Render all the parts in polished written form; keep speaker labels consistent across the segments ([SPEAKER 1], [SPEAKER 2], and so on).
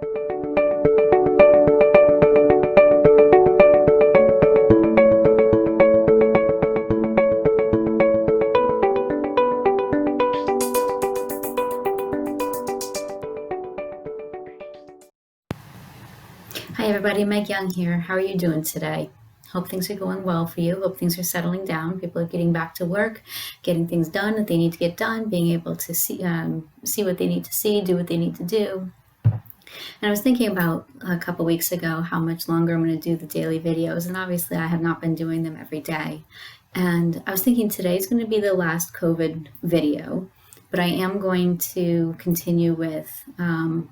[SPEAKER 1] Hi everybody, Meg Young here. How are you doing today? Hope things are going well for you. Hope things are settling down. People are getting back to work, getting things done that they need to get done, being able to see what they need to see, do what they need to do. And I was thinking about a couple weeks ago how much longer I'm going to do the daily videos, and obviously I have not been doing them every day. And I was thinking today's going to be the last COVID video, but I am going to continue with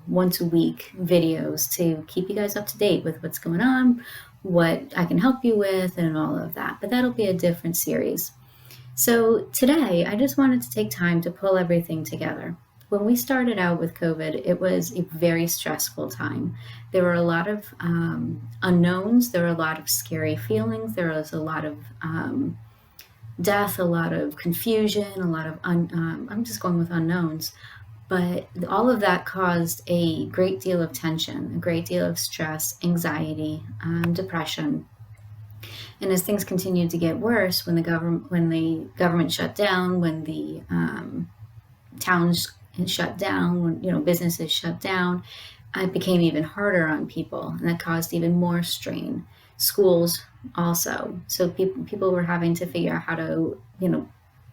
[SPEAKER 1] once a week videos to keep you guys up to date with what's going on, what I can help you with, and all of that. But that'll be a different series. So today, I just wanted to take time to pull everything together. When we started out with COVID, it was a very stressful time. There were a lot of unknowns, there were a lot of scary feelings, there was a lot of death, a lot of confusion, a lot of, I'm just going with unknowns. But all of that caused a great deal of tension, a great deal of stress, anxiety, depression. And as things continued to get worse, when the government shut down, when the towns shut down, when businesses shut down, it became even harder on people, and that caused even more strain. Schools also, so people were having to figure out how to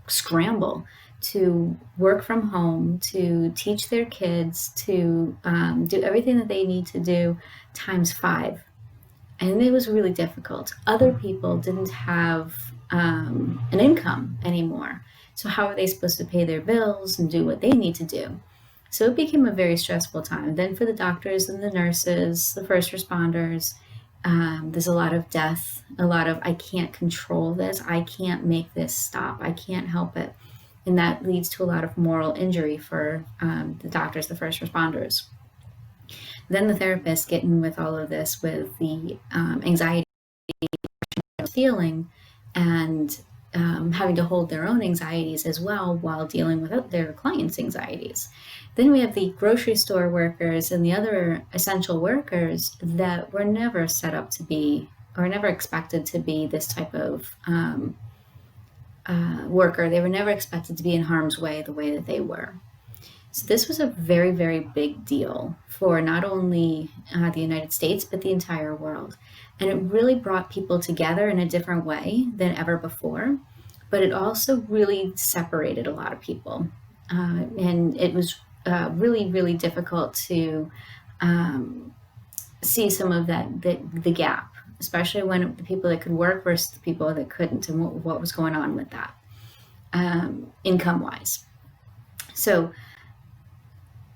[SPEAKER 1] scramble to work from home, to teach their kids, to do everything that they need to do times 5. And it was really difficult. Other people didn't have an income anymore. So how are they supposed to pay their bills and do what they need to do? So it became a very stressful time. Then for the doctors and the nurses, the first responders, there's a lot of death, a lot of, I can't control this. I can't make this stop. I can't help it. And that leads to a lot of moral injury for the doctors, the first responders. Then the therapists get in with all of this, with the anxiety feeling, and having to hold their own anxieties as well while dealing with their clients' anxieties. Then we have the grocery store workers and the other essential workers that were never set up to be, or never expected to be, this type of worker. They were never expected to be in harm's way the way that they were. So this was a very, very big deal for not only the United States, but the entire world. And it really brought people together in a different way than ever before. But it also really separated a lot of people. And it was really, really difficult to see some of the gap, especially when the people that could work versus the people that couldn't, and what was going on with that, income-wise. So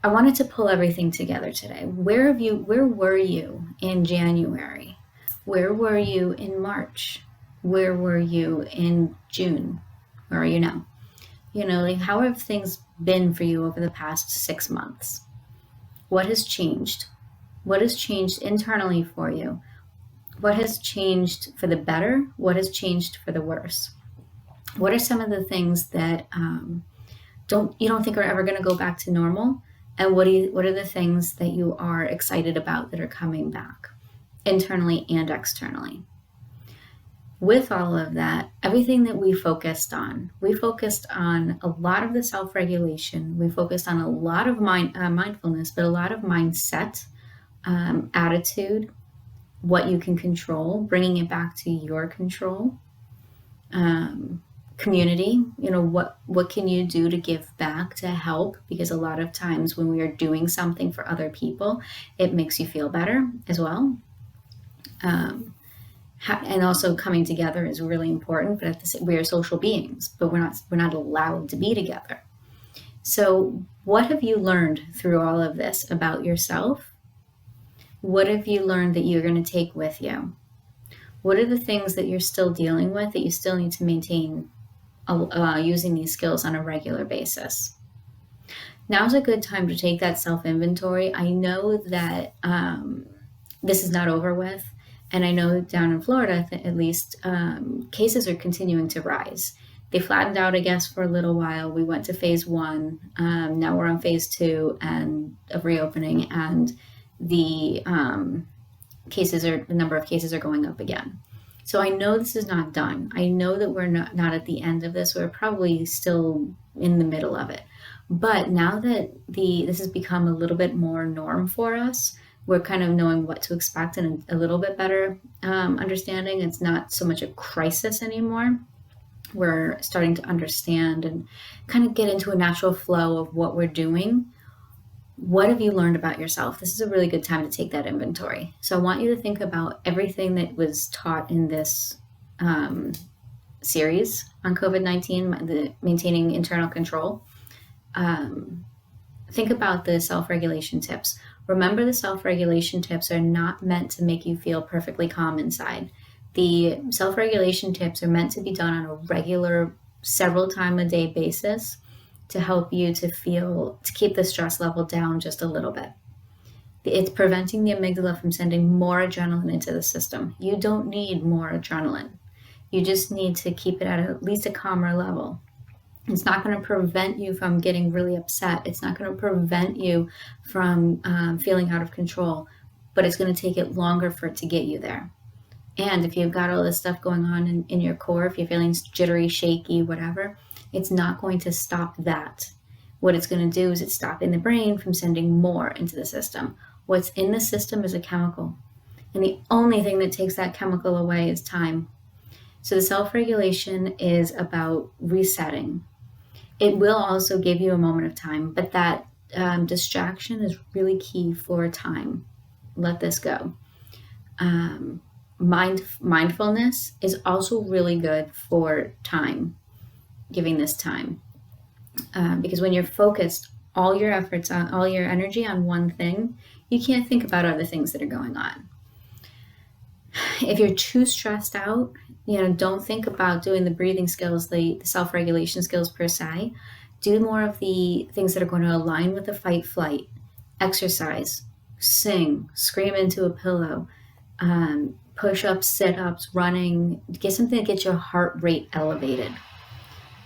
[SPEAKER 1] I wanted to pull everything together today. Where were you in January? Where were you in March? Where were you in June? Where are you now? How have things been for you over the past 6 months? What has changed? What has changed internally for you? What has changed for the better? What has changed for the worse? What are some of the things that you don't think are ever going to go back to normal? And what are the things that you are excited about that are coming back, internally and externally? With all of that, everything that we focused on a lot of the self-regulation. We focused on a lot of mindfulness, but a lot of mindset, attitude, what you can control, bringing it back to your control. Community, what can you do to give back, to help? Because a lot of times when we are doing something for other people, it makes you feel better as well. And also coming together is really important, but we are social beings, but we're not allowed to be together. So what have you learned through all of this about yourself? What have you learned that you're going to take with you? What are the things that you're still dealing with that you still need to maintain using these skills on a regular basis? Now's a good time to take that self-inventory. I know that this is not over with, and I know down in Florida, at least, cases are continuing to rise. They flattened out, I guess, for a little while. We went to phase 1. Now we're on phase 2 and of reopening, and the cases or the number of cases are going up again. So I know this is not done. I know that we're not at the end of this. We're probably still in the middle of it. But now that this has become a little bit more norm for us, we're kind of knowing what to expect and a little bit better understanding. It's not so much a crisis anymore. We're starting to understand and kind of get into a natural flow of what we're doing. What have you learned about yourself? This is a really good time to take that inventory. So I want you to think about everything that was taught in this series on COVID-19, the maintaining internal control. Think about the self-regulation tips. Remember, the self-regulation tips are not meant to make you feel perfectly calm inside. The self-regulation tips are meant to be done on a regular, several time a day basis to help you to keep the stress level down just a little bit. It's preventing the amygdala from sending more adrenaline into the system. You don't need more adrenaline. You just need to keep it at least a calmer level. It's not going to prevent you from getting really upset. It's not going to prevent you from feeling out of control, but it's going to take it longer for it to get you there. And if you've got all this stuff going on in your core, if you're feeling jittery, shaky, whatever, it's not going to stop that. What it's going to do is it's stopping the brain from sending more into the system. What's in the system is a chemical. And the only thing that takes that chemical away is time. So the self-regulation is about resetting. It will also give you a moment of time, but that distraction is really key for time. Let this go. Mindfulness is also really good for time, giving this time. Because when you're focused, all your efforts on all your energy on one thing, you can't think about other things that are going on. If you're too stressed out, don't think about doing the breathing skills, the self-regulation skills per se. Do more of the things that are going to align with the fight flight. Exercise, sing, scream into a pillow, push-ups, sit-ups, running. Get something to get your heart rate elevated.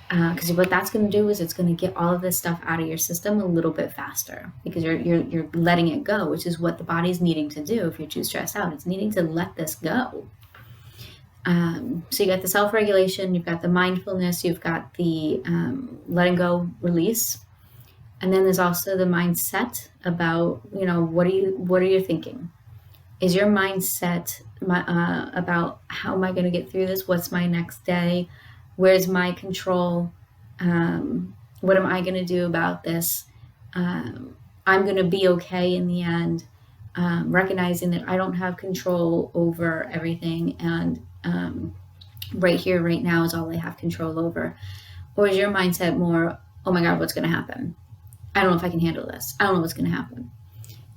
[SPEAKER 1] Because what that's going to do is it's going to get all of this stuff out of your system a little bit faster because you're letting it go, which is what the body's needing to do. If you're too stressed out, it's needing to let this go. So you got the self-regulation, you've got the mindfulness, you've got the letting go, release, and then there's also the mindset about what are you thinking? Is your mindset about how am I going to get through this? What's my next day? Where's my control? What am I going to do about this? I'm going to be okay in the end. Recognizing that I don't have control over everything, and right here, right now is all I have control over. Or is your mindset more, oh my God, what's going to happen? I don't know if I can handle this. I don't know what's going to happen.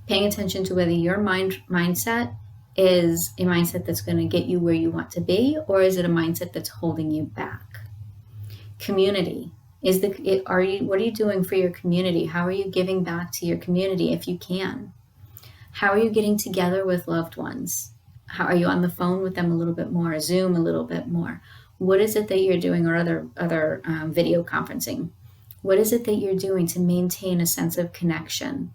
[SPEAKER 1] Paying attention to whether your mindset is a mindset that's going to get you where you want to be, or is it a mindset that's holding you back? Community. What are you doing for your community? How are you giving back to your community if you can? How are you getting together with loved ones? How are you on the phone with them a little bit more, Zoom a little bit more? What is it that you're doing, or other video conferencing? What is it that you're doing to maintain a sense of connection?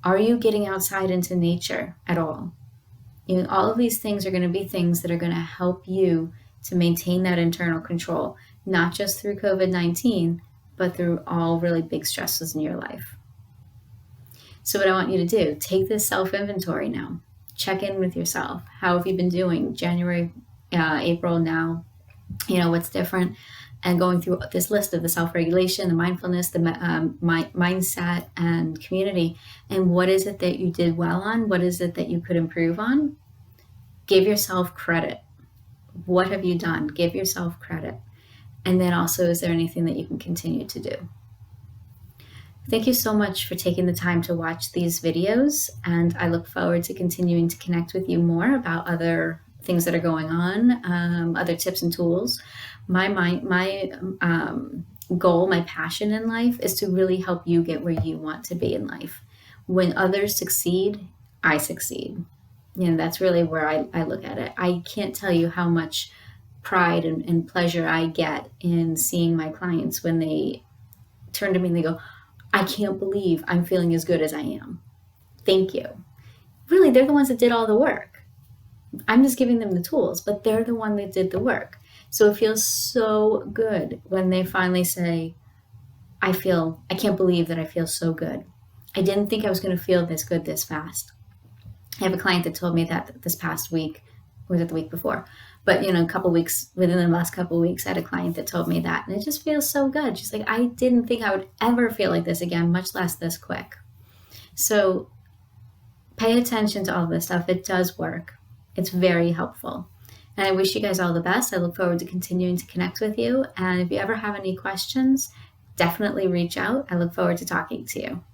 [SPEAKER 1] Are you getting outside into nature at all? All of these things are going to be things that are going to help you to maintain that internal control, not just through COVID-19, but through all really big stresses in your life. So what I want you to do, take this self-inventory now. Check in with yourself. How have you been doing? January, April now, what's different? And going through this list of the self-regulation, the mindfulness, the mindset, and community. And what is it that you did well on? What is it that you could improve on? Give yourself credit. What have you done? Give yourself credit. And then also, is there anything that you can continue to do? Thank you so much for taking the time to watch these videos. And I look forward to continuing to connect with you more about other things that are going on, other tips and tools. My goal, my passion in life is to really help you get where you want to be in life. When others succeed, I succeed. That's really where I look at it. I can't tell you how much pride and pleasure I get in seeing my clients when they turn to me and they go, I can't believe I'm feeling as good as I am. Thank you. really, they're the ones that did all the work. I'm just giving them the tools, but they're the one that did the work. So it feels so good when they finally say, I can't believe that I feel so good. I didn't think I was going to feel this good this fast. I have a client that told me that this past week, or was it the week before? But a couple weeks within the last couple of weeks, I had a client that told me that, and it just feels so good. She's like, I didn't think I would ever feel like this again, much less this quick. So pay attention to all this stuff. It does work. It's very helpful. And I wish you guys all the best. I look forward to continuing to connect with you. And if you ever have any questions, definitely reach out. I look forward to talking to you.